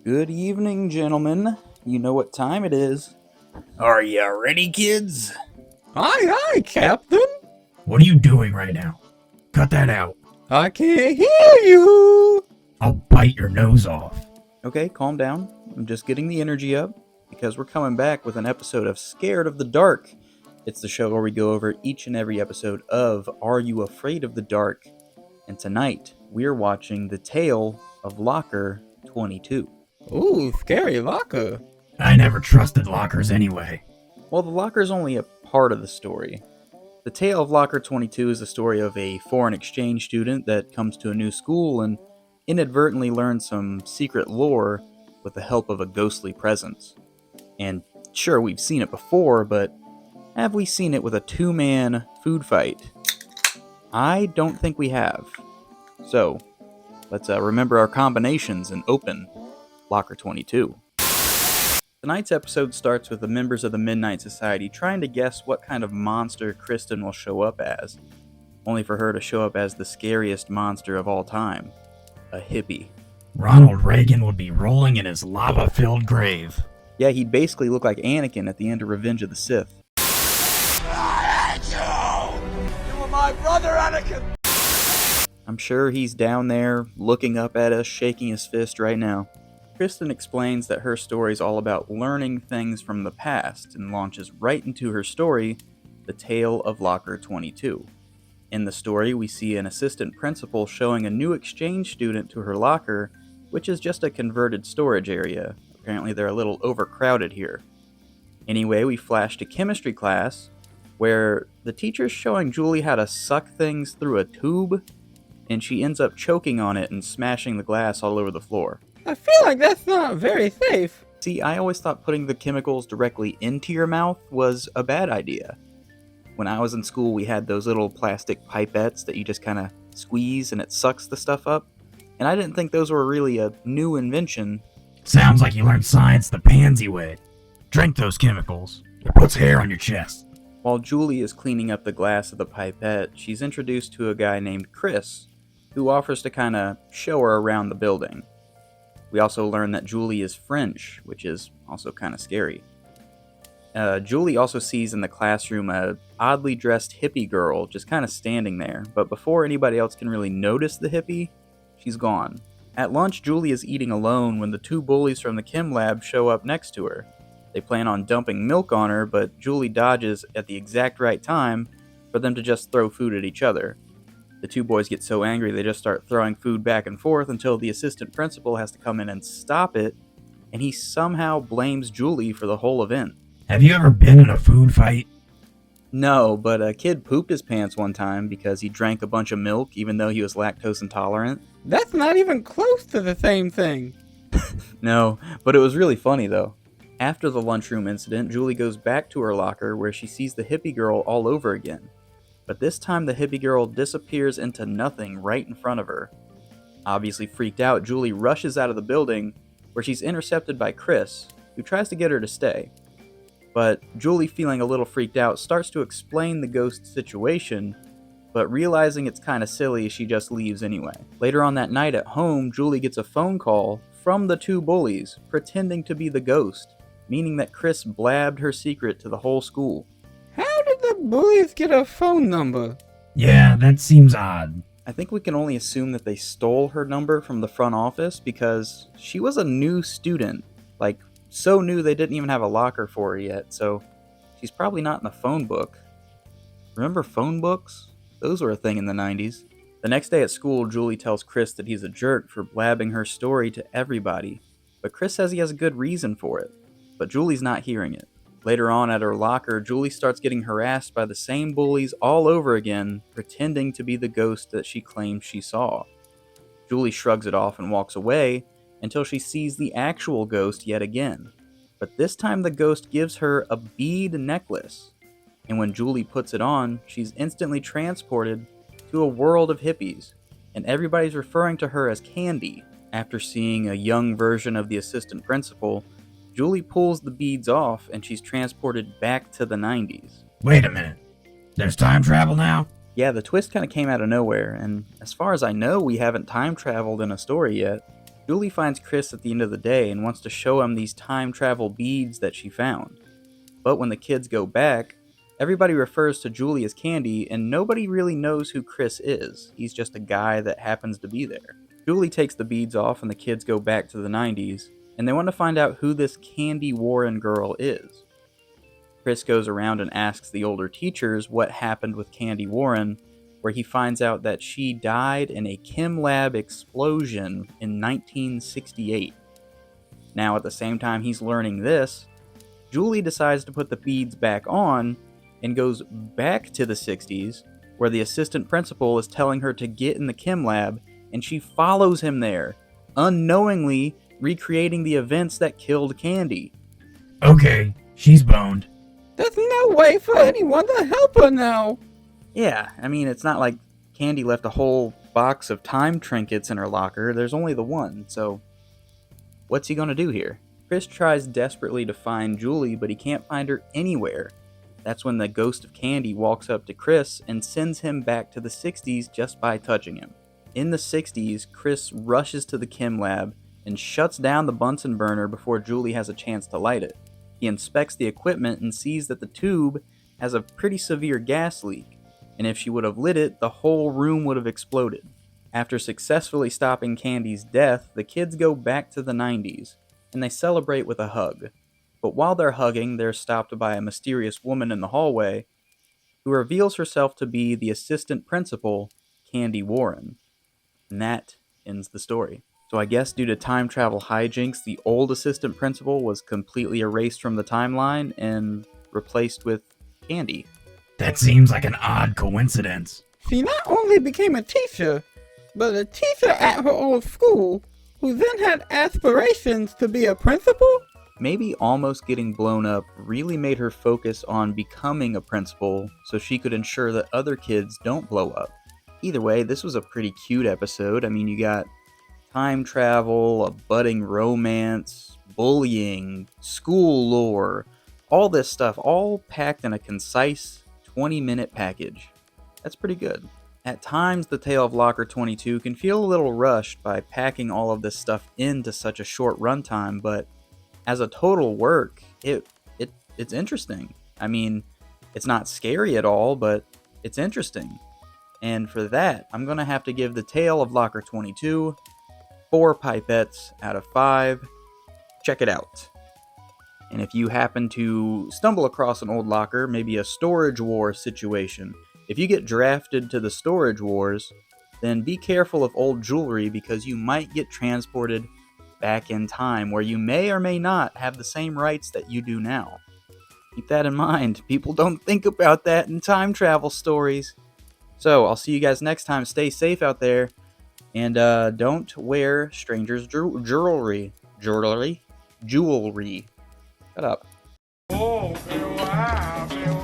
Good evening, gentlemen. You know what time it is. Are ya ready, kids? Aye, aye, Captain. What are you doing right now? Cut that out. I can't hear you. I'll bite your nose off. Okay, calm down. I'm just getting the energy up because we're coming back with an episode of Scared of the Dark. It's the show where we go over each and every episode of Are You Afraid of the Dark? And tonight, we're watching The Tale of Locker 22. Ooh, scary locker. I never trusted lockers anyway. Well, the locker's only a part of the story. The Tale of Locker 22 is the story of a foreign exchange student that comes to a new school and inadvertently learns some secret lore with the help of a ghostly presence. And sure, we've seen it before, but have we seen it with a two-man food fight? I don't think we have. So, let's remember our combinations and open Locker 22. Tonight's episode starts with the members of the Midnight Society trying to guess what kind of monster Kristen will show up as, only for her to show up as the scariest monster of all time, a hippie. Ronald Reagan would be rolling in his lava-filled grave. Yeah, he'd basically look like Anakin at the end of Revenge of the Sith. I hate you! You were my brother, Anakin! I'm sure he's down there looking up at us, shaking his fist right now. Kristen explains that her story is all about learning things from the past and launches right into her story, The Tale of Locker 22. In the story, we see an assistant principal showing a new exchange student to her locker, which is just a converted storage area. Apparently they're a little overcrowded here. Anyway, we flash to chemistry class, where the teacher's showing Julie how to suck things through a tube, and she ends up choking on it and smashing the glass all over the floor. I feel like that's not very safe. See, I always thought putting the chemicals directly into your mouth was a bad idea. When I was in school, we had those little plastic pipettes that you just kind of squeeze and it sucks the stuff up, and I didn't think those were really a new invention. Sounds like you learned science the pansy way. Drink those chemicals. It puts hair on your chest. While Julie is cleaning up the glass of the pipette, she's introduced to a guy named Chris, who offers to kind of show her around the building. We also learn that Julie is French, which is also kind of scary. Julie also sees in the classroom a oddly dressed hippie girl just kind of standing there, but before anybody else can really notice the hippie, she's gone. At lunch, Julie is eating alone when the two bullies from the chem lab show up next to her. They plan on dumping milk on her, but Julie dodges at the exact right time for them to just throw food at each other. The two boys get so angry they just start throwing food back and forth until the assistant principal has to come in and stop it, and he somehow blames Julie for the whole event. Have you ever been in a food fight? No, but a kid pooped his pants one time because he drank a bunch of milk even though he was lactose intolerant. That's not even close to the same thing. No, but it was really funny though. After the lunchroom incident, Julie goes back to her locker where she sees the hippie girl all over again. But this time the hippie girl disappears into nothing right in front of her. Obviously freaked out, Julie rushes out of the building, where she's intercepted by Chris, who tries to get her to stay. But Julie, feeling a little freaked out, starts to explain the ghost situation, but realizing it's kind of silly, she just leaves anyway. Later on that night at home, Julie gets a phone call from the two bullies, pretending to be the ghost, meaning that Chris blabbed her secret to the whole school. How did the bullies get a phone number? Yeah, that seems odd. I think we can only assume that they stole her number from the front office because she was a new student. Like, so new they didn't even have a locker for her yet, so she's probably not in the phone book. Remember phone books? Those were a thing in the 90s. The next day at school, Julie tells Chris that he's a jerk for blabbing her story to everybody, but Chris says he has a good reason for it, but Julie's not hearing it. Later on at her locker, Julie starts getting harassed by the same bullies all over again, pretending to be the ghost that she claims she saw. Julie shrugs it off and walks away until she sees the actual ghost yet again. But this time the ghost gives her a bead necklace, and when Julie puts it on, she's instantly transported to a world of hippies, and everybody's referring to her as Candy. After seeing a young version of the assistant principal, Julie pulls the beads off and she's transported back to the 90s. Wait a minute. There's time travel now? Yeah, the twist kind of came out of nowhere, and as far as I know, we haven't time traveled in a story yet. Julie finds Chris at the end of the day and wants to show him these time travel beads that she found. But when the kids go back, everybody refers to Julie as Candy, and nobody really knows who Chris is. He's just a guy that happens to be there. Julie takes the beads off and the kids go back to the 90s, and they want to find out who this Candy Warren girl is. Chris goes around and asks the older teachers what happened with Candy Warren, where he finds out that she died in a chem lab explosion in 1968. Now, at the same time he's learning this, Julie decides to put the beads back on and goes back to the 60s, where the assistant principal is telling her to get in the chem lab, and she follows him there, unknowingly recreating the events that killed Candy. Okay, she's boned. There's no way for anyone to help her now. Yeah, I mean, it's not like Candy left a whole box of time trinkets in her locker. There's only the one, so what's he gonna do here? Chris tries desperately to find Julie, but he can't find her anywhere. That's when the ghost of Candy walks up to Chris and sends him back to the 60s just by touching him. In the 60s, Chris rushes to the chem lab and shuts down the Bunsen burner before Julie has a chance to light it. He inspects the equipment and sees that the tube has a pretty severe gas leak, and if she would have lit it, the whole room would have exploded. After successfully stopping Candy's death, the kids go back to the 90s, and they celebrate with a hug. But while they're hugging, they're stopped by a mysterious woman in the hallway who reveals herself to be the assistant principal, Candy Warren. And that ends the story. So I guess due to time travel hijinks, the old assistant principal was completely erased from the timeline and replaced with Candy. That seems like an odd coincidence. She not only became a teacher, but a teacher at her old school, who then had aspirations to be a principal? Maybe almost getting blown up really made her focus on becoming a principal so she could ensure that other kids don't blow up. Either way, this was a pretty cute episode. I mean, you got time travel, a budding romance, bullying, school lore, all this stuff, all packed in a concise 20-minute package. That's pretty good. At times, the tale of Locker 22 can feel a little rushed by packing all of this stuff into such a short runtime, but as a total work, it's interesting. I mean, it's not scary at all, but it's interesting. And for that, I'm going to have to give the tale of Locker 22 4 pipettes out of 5. Check it out. And if you happen to stumble across an old locker, maybe a storage war situation, if you get drafted to the storage wars, then be careful of old jewelry because you might get transported back in time where you may or may not have the same rights that you do now. Keep that in mind. People don't think about that in time travel stories. So I'll see you guys next time. Stay safe out there. And don't wear strangers' jewelry. Shut up. Oh, qué guau, qué